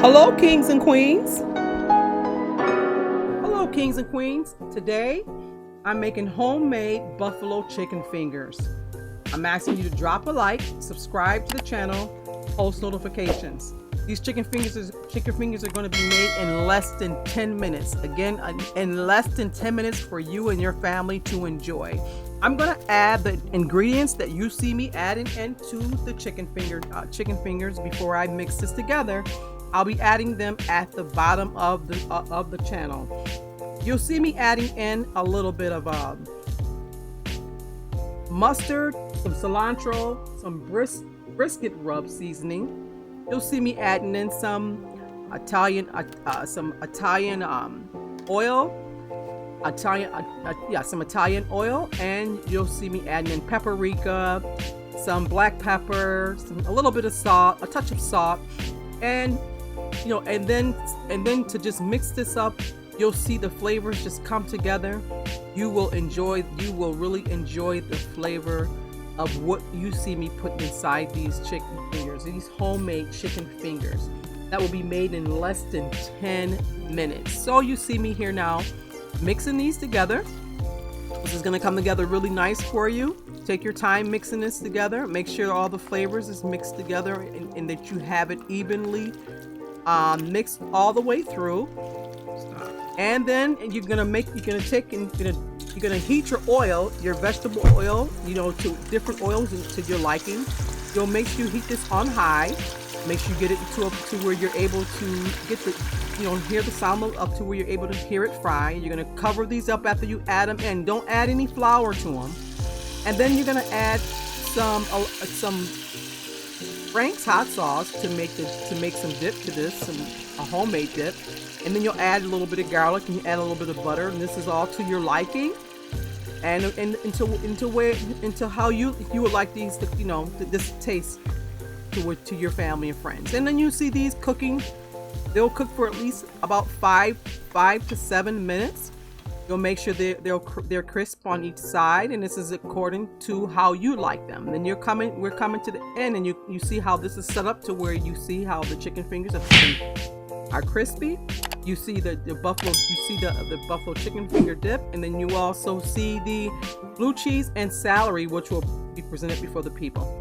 Hello, kings and queens. Hello, kings and queens. Today, I'm making homemade buffalo chicken fingers. I'm asking you to drop a like, subscribe to the channel, post notifications. These chicken fingers are going to be made in less than 10 minutes. Again, in less than 10 minutes for you and your family to enjoy. I'm going to add the ingredients that you see me adding into the chicken fingers before I mix this together. I'll be adding them at the bottom of the channel. You'll see me adding in a little bit of mustard, some cilantro, some brisket rub seasoning. You'll see me adding in some Italian oil, some Italian oil, and you'll see me adding in paprika, some black pepper, a little bit of salt, a touch of salt, and and then to just mix this up, you'll see the flavors just come together. You will really enjoy the flavor of what you see me putting inside these chicken fingers, these homemade chicken fingers that will be made in less than 10 minutes. So you see me here now mixing these together. This is going to come together really nice for you. Take your time mixing this together. Make sure all the flavors is mixed together and that you have it evenly mixed all the way through. And then you're gonna heat your oil, your vegetable oil, to different oils to your liking. You'll make sure you heat this on high. Make sure you get it to where you're able to get the, hear the sound up to where you're able to hear it fry. You're gonna cover these up after you add them in. Don't add any flour to them. And then you're gonna add some Frank's hot sauce to make some dip to this, a homemade dip. And then you'll add a little bit of garlic and you add a little bit of butter, and this is all to your liking, and into how you would like these to, this taste to your family and friends. And then you see these cooking. They'll cook for at least about 5 to 7 minutes. You'll make sure they're crisp on each side, and this is according to how you like them. Then we're coming to the end, and you see how this is set up to where you see how the chicken fingers are crispy. You see the buffalo chicken finger dip, and then you also see the blue cheese and celery, which will be presented before the people.